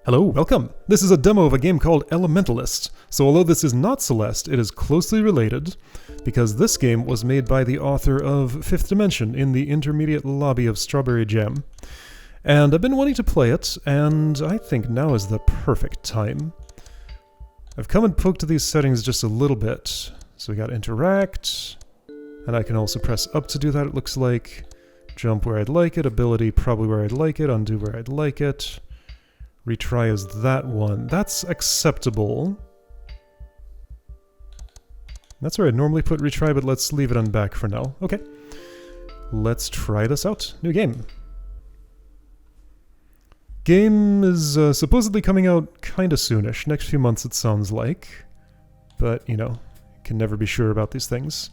Hello, welcome! This is a demo of a game called Elementalist. So although this is not Celeste, it is closely related, because this game was made by the author of Fifth Dimension in the intermediate lobby of Strawberry Jam. And I've been wanting to play it, and I think now is the perfect time. I've come and poked at these settings just a little bit. So we got interact, and I can also press up to do that, it looks like. Jump where I'd like it, ability probably where I'd like it, undo where I'd like it. Retry is that one. That's acceptable. That's where I'd normally put retry, but let's leave it on back for now. Okay. Let's try this out. New game. Game is supposedly coming out kinda soonish. Next few months it sounds like. But, you know, can never be sure about these things.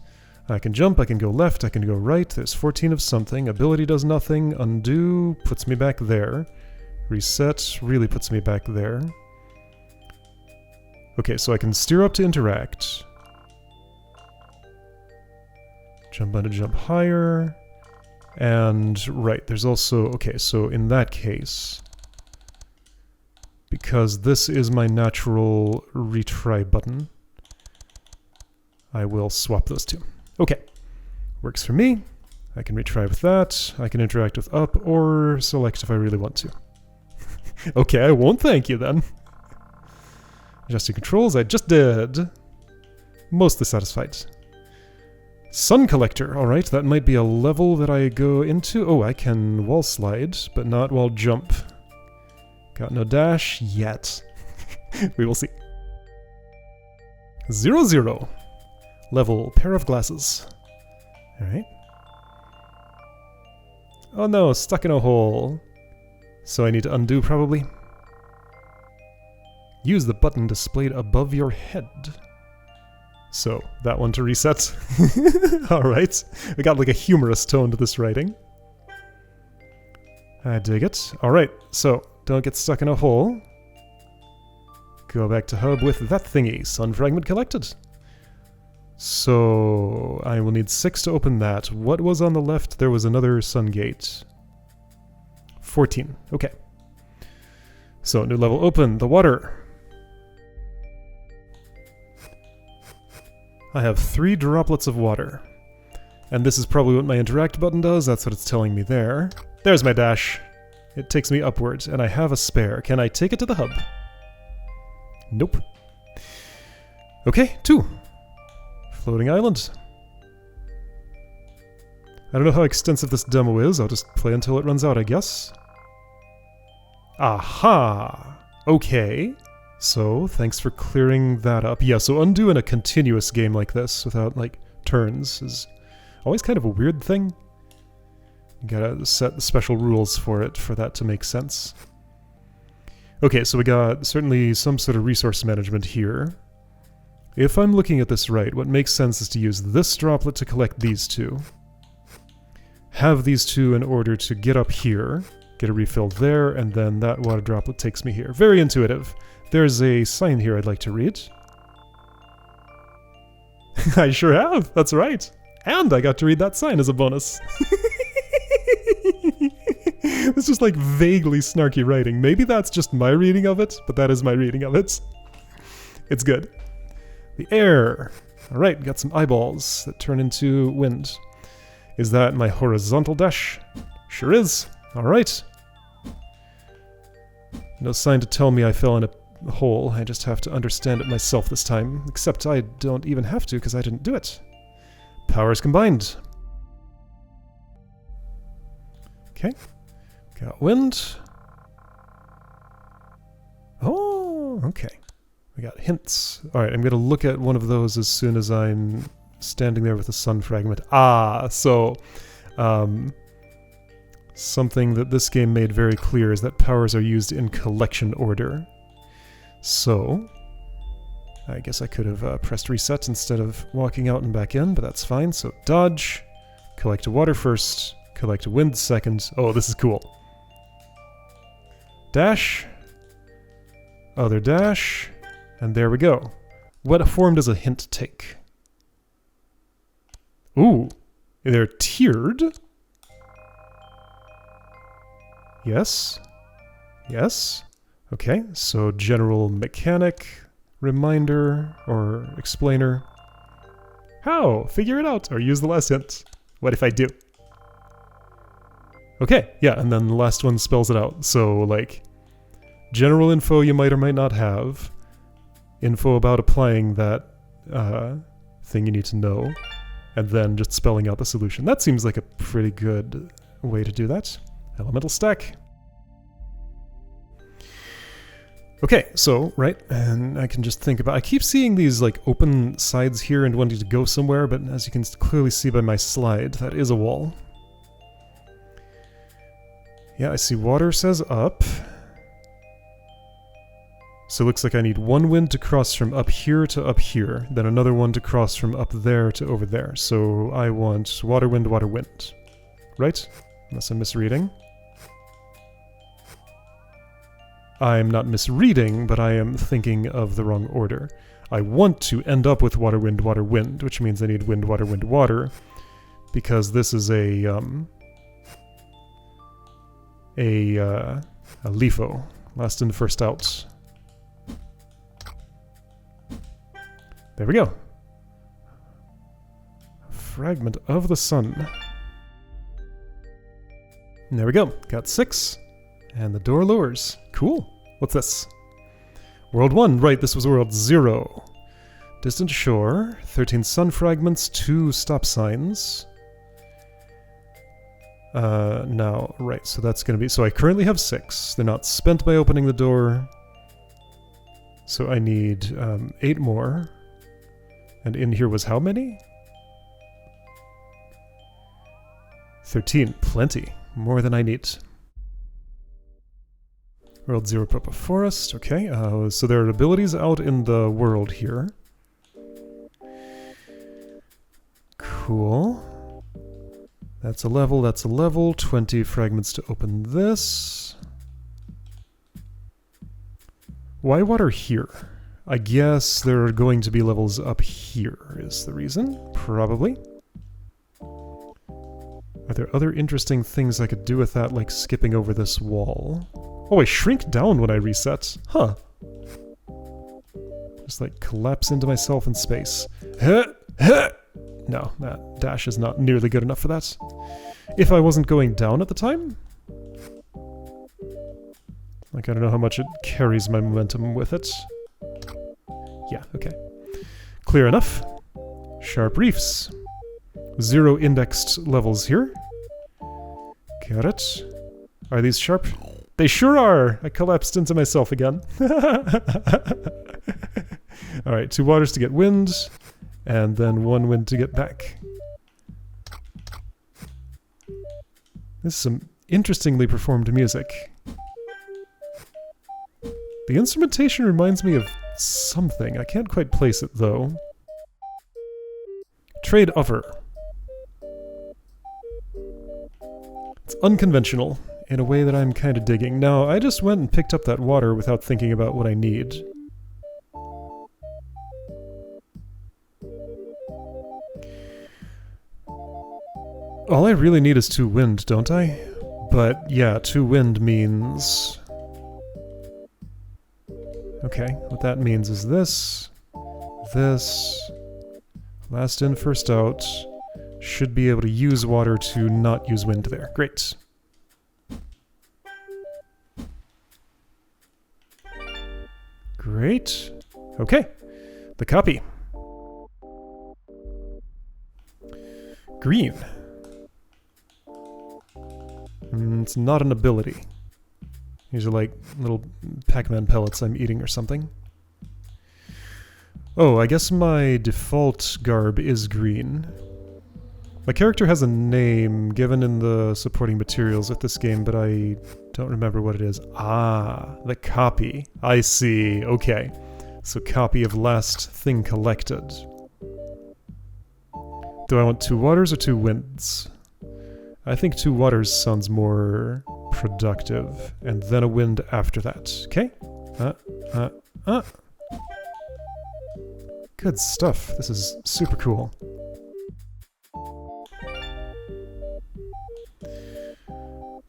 I can jump, I can go left, I can go right. There's 14 of something. Ability does nothing. Undo puts me back there. Reset really puts me back there. Okay, so I can steer up to interact. Jump on to jump higher. And, right, there's also... Okay, so in that case... Because this is my natural retry button, I will swap those two. Okay, works for me. I can retry with that. I can interact with up or select if I really want to. Okay, I won't thank you then. Adjusting controls, I just did. Mostly satisfied. Sun Collector, alright, that might be a level that I go into. Oh, I can wall slide, but not wall jump. Got no dash yet. We will see. 0-0. Level, pair of glasses. Alright. Oh no, stuck in a hole. So I need to undo, probably. Use the button displayed above your head. So, that one to reset. Alright. We got like a humorous tone to this writing. I dig it. Alright, so, don't get stuck in a hole. Go back to hub with that thingy. Sun fragment collected. So, I will need 6 to open that. What was on the left? There was another sun gate. 14. Okay. So, new level open. The water. I have 3 droplets of water. And this is probably what my interact button does. That's what it's telling me there. There's my dash. It takes me upwards, and I have a spare. Can I take it to the hub? Nope. Okay, 2. Floating island. I don't know how extensive this demo is. I'll just play until it runs out, I guess. Aha! Okay. So, thanks for clearing that up. Yeah, so undo in a continuous game like this, without, like, turns, is always kind of a weird thing. You gotta set the special rules for it for that to make sense. Okay, so we got certainly some sort of resource management here. If I'm looking at this right, what makes sense is to use this droplet to collect these two. Have these two in order to get up here, get a refill there, and then that water droplet takes me here. Very intuitive. There's a sign here I'd like to read. I sure have, that's right. And I got to read that sign as a bonus. It's just like vaguely snarky writing. Maybe that's just my reading of it, but that is my reading of it. It's good. The air. Alright, got some eyeballs that turn into wind. Is that my horizontal dash? Sure is. Alright. No sign to tell me I fell in a hole. I just have to understand it myself this time. Except I don't even have to because I didn't do it. Powers combined. Okay. Got wind. Oh, okay. We got hints. Alright, I'm going to look at one of those as soon as I'm standing there with a sun fragment. Ah, so... something that this game made very clear is that powers are used in collection order. So... I guess I could have pressed reset instead of walking out and back in, but that's fine. So dodge, collect a water first, collect a wind second. Oh, this is cool. Dash, other dash, and there we go. What form does a hint take? Ooh, they're tiered. Yes. Yes. Okay, so general mechanic, reminder, or explainer. How? Figure it out, or use the last hint. What if I do? Okay, yeah, and then the last one spells it out. So, like, general info you might or might not have, info about applying that thing you need to know, and then just spelling out the solution. That seems like a pretty good way to do that. Elemental stack. Okay, so, right, and I can just think about... I keep seeing these, like, open sides here and wanting to go somewhere, but as you can clearly see by my slide, that is a wall. Yeah, I see water says up. So it looks like I need one wind to cross from up here to up here, then another one to cross from up there to over there. So I want water, wind, right? Unless I'm misreading. I'm not misreading, but I am thinking of the wrong order. I want to end up with water, wind, which means I need wind, water, because this is a LIFO, last in, first out. There we go. Fragment of the sun. And there we go. Got 6. And the door lowers. Cool. What's this? World 1. Right, this was World 0. Distant shore. 13 sun fragments. 2 stop signs. Now, right, so that's going to be... So I currently have 6. They're not spent by opening the door. So I need 8 more. And in here was how many? 13. Plenty. More than I need. World 0 Propa Forest. Okay, so there are abilities out in the world here. Cool. That's a level, that's a level. 20 fragments to open this. Why water here? I guess there are going to be levels up here, is the reason. Probably. Are there other interesting things I could do with that, like skipping over this wall? Oh, I shrink down when I reset. Huh. Just like collapse into myself in space. No, that dash is not nearly good enough for that. If I wasn't going down at the time? Like, I don't know how much it carries my momentum with it. Yeah, okay. Clear enough. Sharp Reefs. 0 indexed levels here. Got it. Are these sharp? They sure are! I collapsed into myself again. Alright, 2 waters to get wind, and then 1 wind to get back. This is some interestingly performed music. The instrumentation reminds me of something. I can't quite place it, though. Trade offer. It's unconventional, in a way that I'm kind of digging. Now, I just went and picked up that water without thinking about what I need. All I really need is 2 wind, don't I? But, yeah, 2 wind means... Okay, what that means is this, last in, first out, should be able to use water to not use wind there. Great. Great. Okay, the copy. Green. It's not an ability. These are like little Pac-Man pellets I'm eating or something. Oh, I guess my default garb is green. My character has a name given in the supporting materials of this game, but I don't remember what it is. Ah, the copy. I see. Okay. So copy of last thing collected. Do I want 2 waters or 2 winds? I think 2 waters sounds more productive, and then a wind after that. Okay? Good stuff. This is super cool.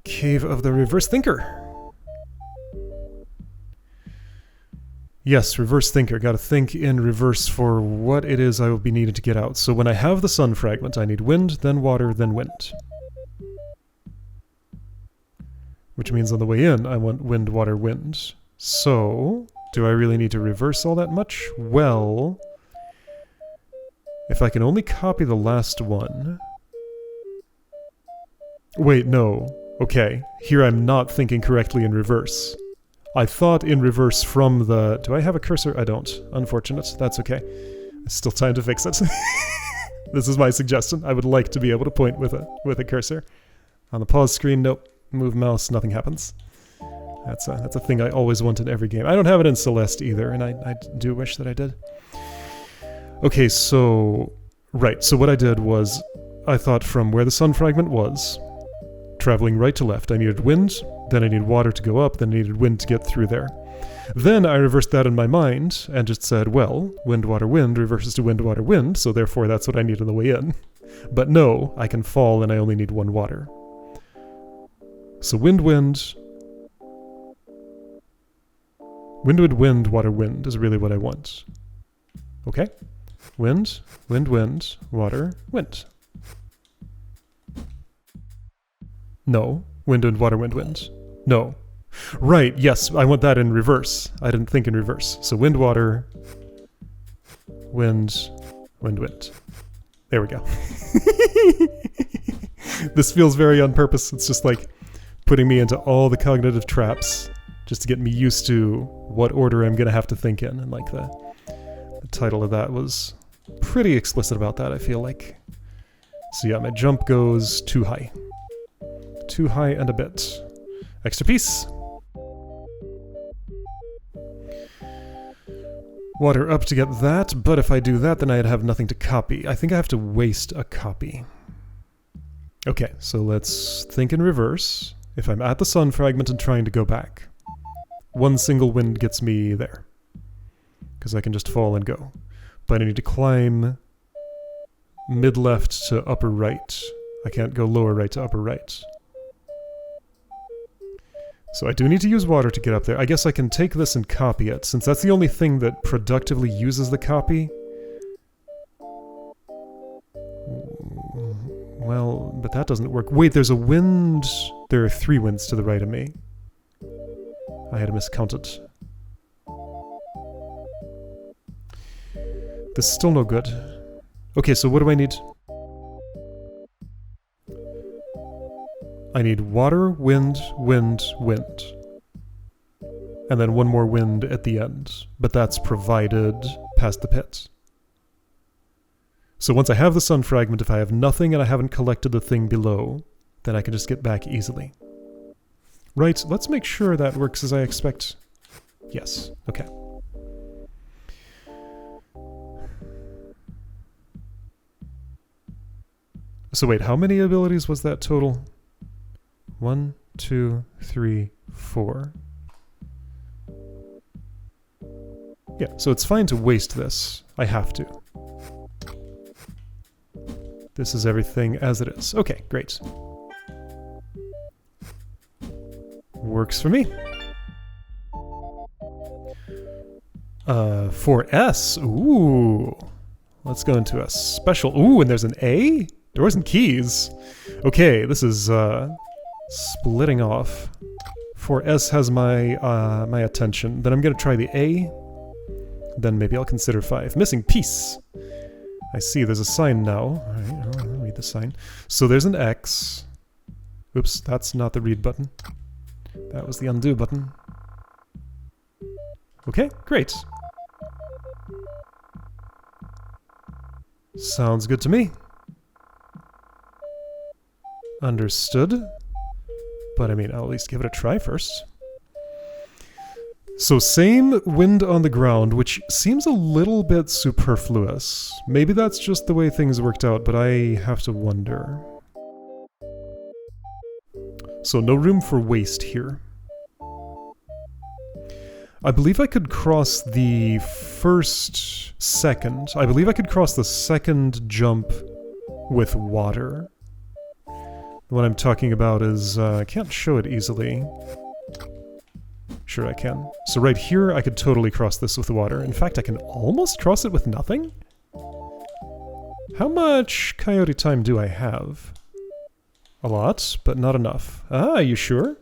Cave of the Reverse Thinker. Yes, reverse thinker. Gotta think in reverse for what it is I will be needed to get out. So when I have the sun fragment, I need wind, then water, then wind. Which means on the way in, I want wind, water, wind. So, do I really need to reverse all that much? Well, if I can only copy the last one... Wait, no. Okay, here I'm not thinking correctly in reverse. I thought in reverse from the... Do I have a cursor? I don't. Unfortunate. That's okay. There's still time to fix it. This is my suggestion. I would like to be able to point with a cursor. On the pause screen, nope. Move mouse, nothing happens. That's a thing I always want in every game. I don't have it in Celeste either, and I do wish that I did. Okay, so... Right, so what I did was... I thought from where the sun fragment was, traveling right to left, I needed wind, then I needed water to go up, then I needed wind to get through there. Then I reversed that in my mind, and just said, well, wind, water, wind reverses to wind, water, wind, so therefore that's what I need on the way in. But no, I can fall and I only need one water. So wind, wind... Wind, wind, wind, water, wind is really what I want. Okay? Wind, wind, wind, water, wind. No. Wind, wind, water, wind, wind. No. Right, yes, I want that in reverse. I didn't think in reverse. So wind, water, wind, wind, wind. There we go. This feels very on purpose. It's just like putting me into all the cognitive traps just to get me used to what order I'm going to have to think in. And like the title of that was pretty explicit about that, I feel like. So yeah, my jump goes too high. Too high and a bit. Extra piece. Water up to get that, but if I do that, then I'd have nothing to copy. I think I have to waste a copy. Okay, so let's think in reverse. If I'm at the sun fragment and trying to go back, one single wind gets me there, because I can just fall and go. But I need to climb mid-left to upper right. I can't go lower right to upper right. So I do need to use water to get up there. I guess I can take this and copy it, since that's the only thing that productively uses the copy. Well, but that doesn't work. Wait, there's a wind... There are 3 winds to the right of me. I had miscounted. This is still no good. Okay, so what do I need? I need water, wind, wind, wind. And then one more wind at the end. But that's provided past the pit. So once I have the sun fragment, if I have nothing and I haven't collected the thing below, then I can just get back easily. Right, let's make sure that works as I expect. Yes, okay. So wait, how many abilities was that total? 1, 2, 3, 4. Yeah, so it's fine to waste this. I have to. This is everything as it is. Okay, great. Works for me. For S. Ooh. Let's go into a special... Ooh, and there's an A? Doors and keys. Okay, this is splitting off. For S has my my attention. Then I'm going to try the A. Then maybe I'll consider 5. Missing piece. I see, there's a sign now. Alright, I'll read the sign. So there's an X. Oops, that's not the read button. That was the undo button. Okay, great. Sounds good to me. Understood. But I mean, I'll at least give it a try first. So same wind on the ground, which seems a little bit superfluous. Maybe that's just the way things worked out, but I have to wonder. So no room for waste here. I believe I could cross the second. I believe I could cross the second jump with water. What I'm talking about is, I can't show it easily. Sure I can. So right here, I could totally cross this with the water. In fact, I can almost cross it with nothing? How much coyote time do I have? A lot, but not enough. Ah, you sure?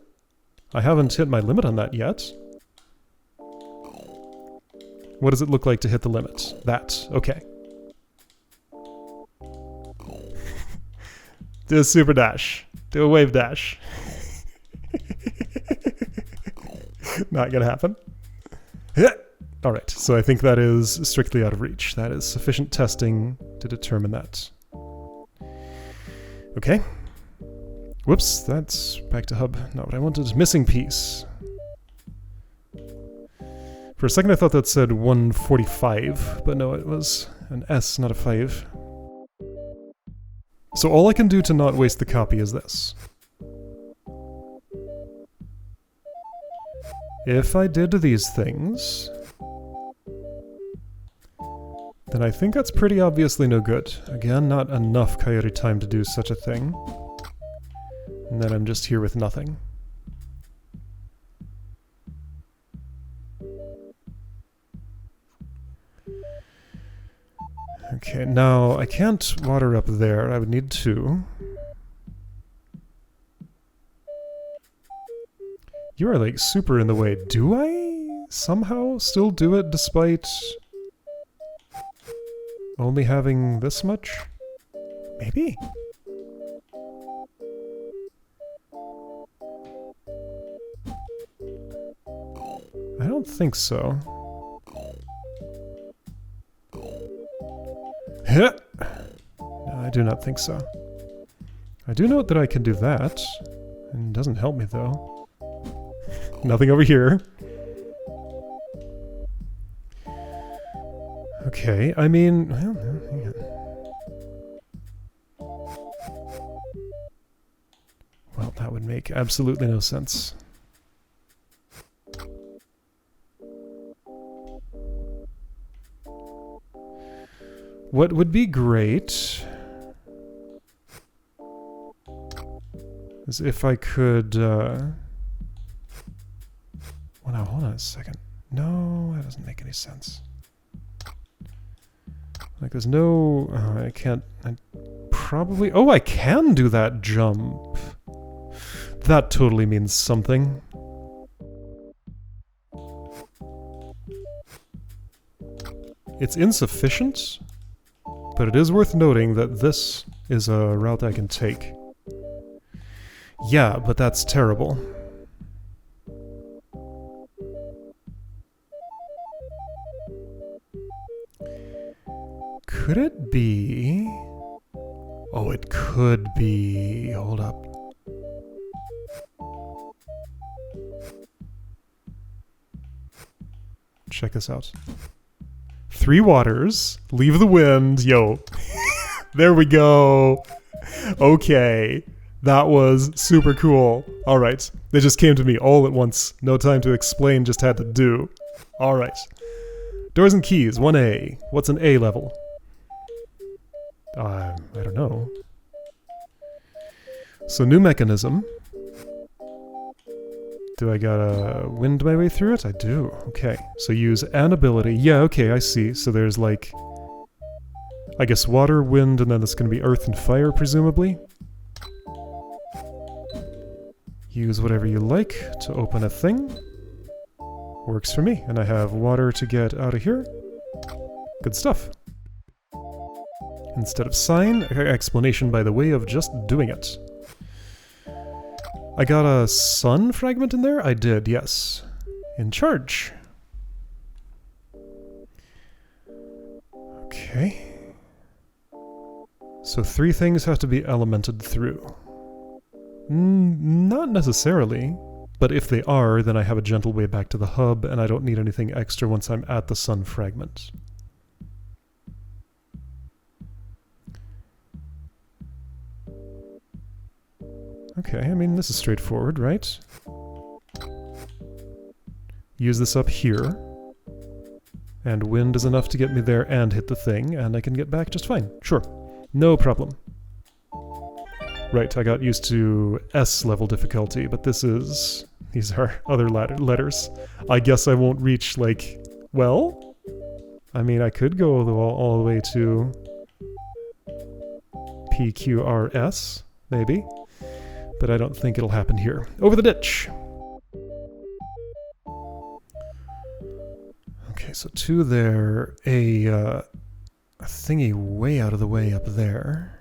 I haven't hit my limit on that yet. What does it look like to hit the limit? That. Okay. Do a super dash. Do a wave dash. Not gonna happen. Alright, so I think that is strictly out of reach. That is sufficient testing to determine that. Okay. Whoops, that's back to hub. Not what I wanted. Missing piece. For a second I thought that said 145, but no, it was an S, not a 5. So all I can do to not waste the copy is this. If I did these things, then I think that's pretty obviously no good. Again, not enough coyote time to do such a thing. And then I'm just here with nothing. Okay, now I can't water up there. I would need to. You are like super in the way. Do I somehow still do it despite only having this much? Maybe? I don't think so. No, I do not think so. I do note that I can do that. It doesn't help me though. Nothing over here. Okay, I mean... Well, that would make absolutely no sense. What would be great is if I could... Well, now, hold on a second. No, that doesn't make any sense. Like, there's no... I can't... I probably... Oh, I can do that jump! That totally means something. It's insufficient, but it is worth noting that this is a route I can take. Yeah, but that's terrible. Could it be... Oh, it could be... Hold up. Check this out. 3 waters, leave the wind, yo. There we go. Okay. That was super cool. Alright. They just came to me all at once. No time to explain, just had to do. Alright. Doors and keys, 1A. What's an A level? I don't know. So new mechanism. Do I gotta wind my way through it? I do. Okay. So use an ability. Yeah, okay, I see. So there's like... I guess water, wind, and then it's gonna be earth and fire, presumably. Use whatever you like to open a thing. Works for me. And I have water to get out of here. Good stuff. Instead of sign, explanation by the way of just doing it. I got a sun fragment in there? I did, yes. In charge. Okay. So 3 things have to be elemented through. Not necessarily, but if they are, then I have a gentle way back to the hub, and I don't need anything extra once I'm at the sun fragment. Okay, I mean, this is straightforward, right? Use this up here. And wind is enough to get me there and hit the thing, and I can get back just fine. Sure. No problem. Right, I got used to S level difficulty, but this is... These are other letters. I guess I won't reach, like... Well? I mean, I could go all the way to... PQRS, maybe. But I don't think it'll happen here. Over the ditch! Okay, so 2 there. A thingy way out of the way up there.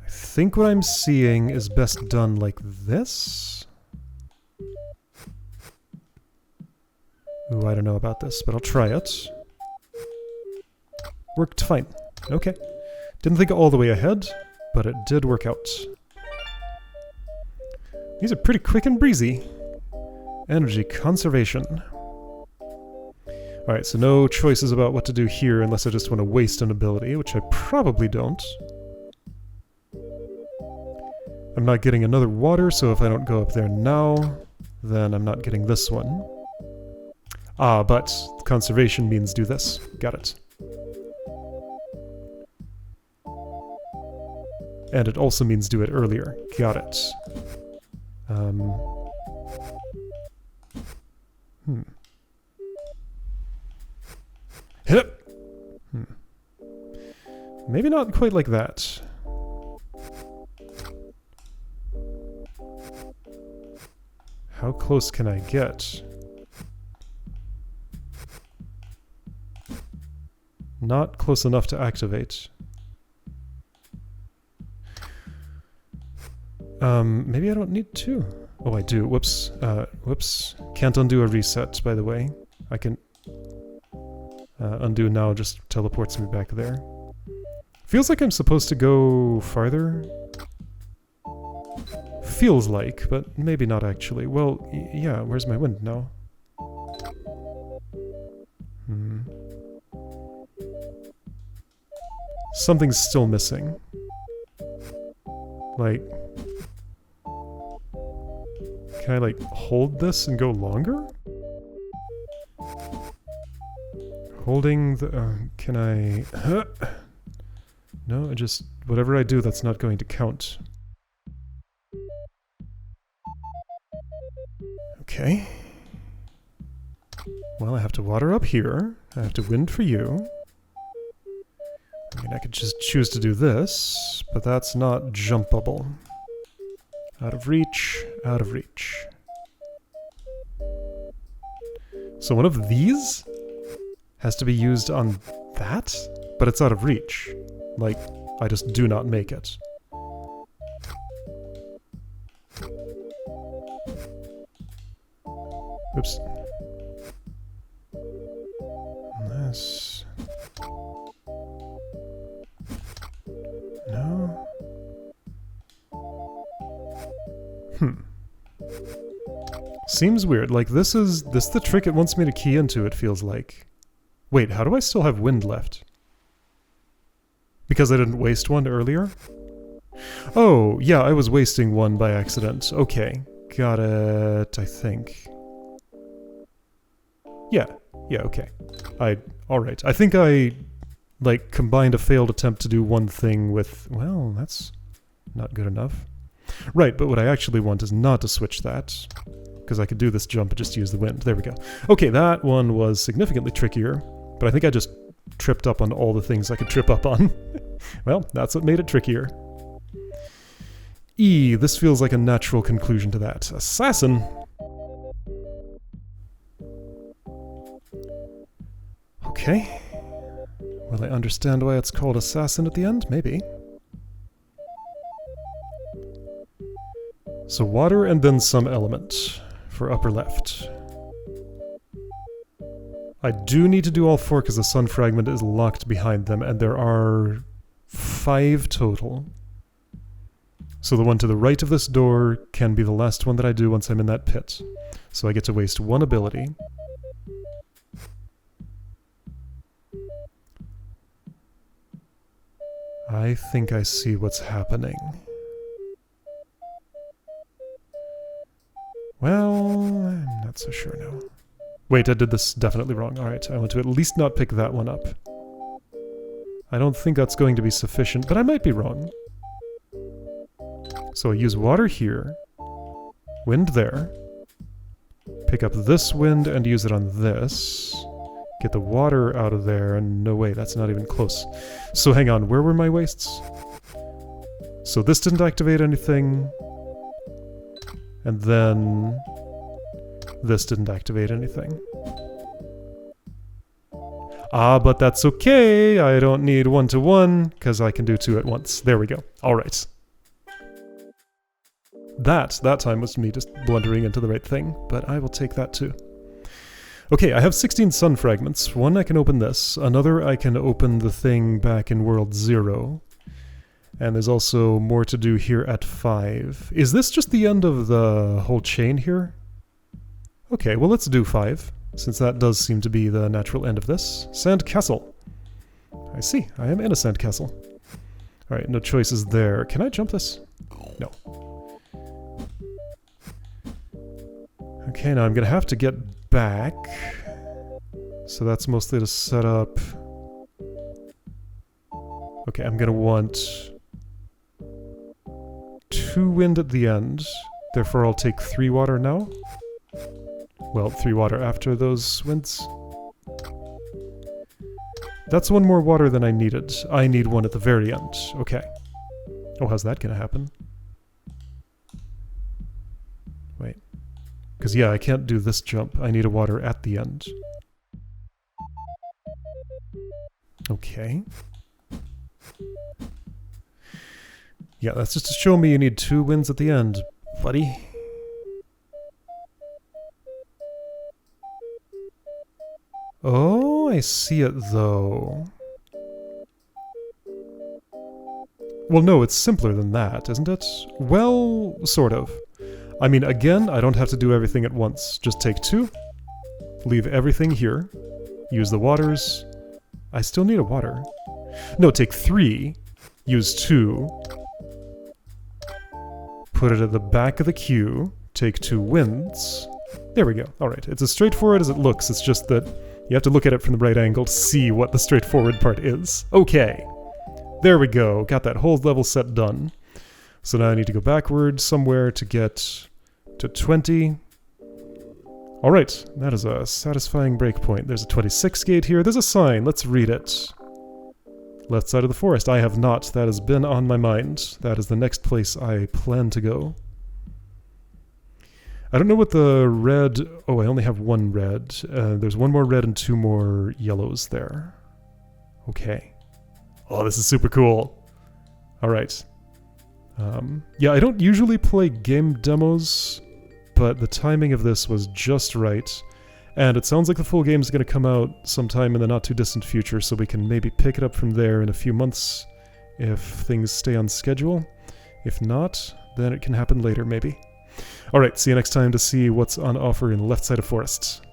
I think what I'm seeing is best done like this. Ooh, I don't know about this, but I'll try it. Worked fine. Okay. Didn't think all the way ahead, but it did work out. These are pretty quick and breezy. Energy conservation. Alright, so no choices about what to do here unless I just want to waste an ability, which I probably don't. I'm not getting another water, so if I don't go up there now, then I'm not getting this one. Ah, but conservation means do this. Got it. And it also means do it earlier. Got it. Hit it! Maybe not quite like that. How close can I get? Not close enough to activate. Maybe I don't need to. Oh, I do. Whoops. Whoops. Can't undo a reset, by the way. I can... undo now just teleports me back there. Feels like I'm supposed to go farther. Feels like, but maybe not actually. Well, yeah, where's my wind now? Something's still missing. Like... Can I, like, hold this and go longer? Holding the... can I... No, I just... Whatever I do, that's not going to count. Okay. Well, I have to water up here. I have to wind for you. I mean, I could just choose to do this, but that's not jumpable. Out of reach, out of reach. So one of these has to be used on that, but it's out of reach. Like, I just do not make it. Oops. This. No. Seems weird. Like, this the trick it wants me to key into, it feels like. Wait, how do I still have wind left? Because I didn't waste one earlier? Oh, yeah, I was wasting one by accident. Okay. Got it, I think. Yeah, okay. Alright. I think I, like, combined a failed attempt to do one thing with... Well, that's not good enough. Right, but what I actually want is not to switch that. Because I could do this jump and just use the wind. There we go. Okay, that one was significantly trickier. But I think I just tripped up on all the things I could trip up on. Well, that's what made it trickier. E, this feels like a natural conclusion to that. Assassin! Okay. Will I understand why it's called assassin at the end? Maybe. So water and then some element for upper left. I do need to do all 4 because the sun fragment is locked behind them, and there are 5 total. So the one to the right of this door can be the last one that I do once I'm in that pit. So I get to waste 1 ability. I think I see what's happening. Well, I'm not so sure now. Wait, I did this definitely wrong. Alright, I want to at least not pick that one up. I don't think that's going to be sufficient, but I might be wrong. So I use water here. Wind there. Pick up this wind and use it on this. Get the water out of there, and no way, that's not even close. So hang on, where were my wastes? So this didn't activate anything. And then this didn't activate anything. Ah, but that's okay. I don't need 1-to-1, because I can do 2 at once. There we go. Alright. That time was me just blundering into the right thing, but I will take that too. Okay, I have 16 sun fragments. One I can open this. Another I can open the thing back in World 0. And there's also more to do here at 5. Is this just the end of the whole chain here? Okay, well let's do 5. Since that does seem to be the natural end of this. Sandcastle. I see, I am in a sandcastle. Alright, no choices there. Can I jump this? No. Okay, now I'm gonna have to get back. So that's mostly to set up... Okay, I'm gonna want 2 wind at the end. Therefore I'll take 3 water now. Well, 3 water after those winds. That's 1 more water than I needed. I need 1 at the very end. Okay. Oh, how's that gonna happen? Wait. Because yeah, I can't do this jump. I need a water at the end. Okay. Yeah, that's just to show me you need 2 winds at the end, buddy. Oh, I see it though. Well, no, it's simpler than that, isn't it? Well, sort of. I mean, again, I don't have to do everything at once. Just take 2, leave everything here, use the waters. I still need a water. No, take 3, use 2, put it at the back of the queue, take 2 winds. There we go. Alright, it's as straightforward as it looks, it's just that you have to look at it from the right angle to see what the straightforward part is. Okay. There we go. Got that whole level set done. So now I need to go backward somewhere to get to 20. Alright, that is a satisfying breakpoint. There's a 26 gate here. There's a sign. Let's read it. Left side of the forest. I have not. That has been on my mind. That is the next place I plan to go. I don't know what the red... Oh, I only have 1 red. There's 1 more red and 2 more yellows there. Okay. Oh, this is super cool. Alright. Yeah, I don't usually play game demos, but the timing of this was just right. And it sounds like the full game is going to come out sometime in the not-too-distant future, so we can maybe pick it up from there in a few months if things stay on schedule. If not, then it can happen later, maybe. Alright, see you next time to see what's on offer in Left Side of Forest.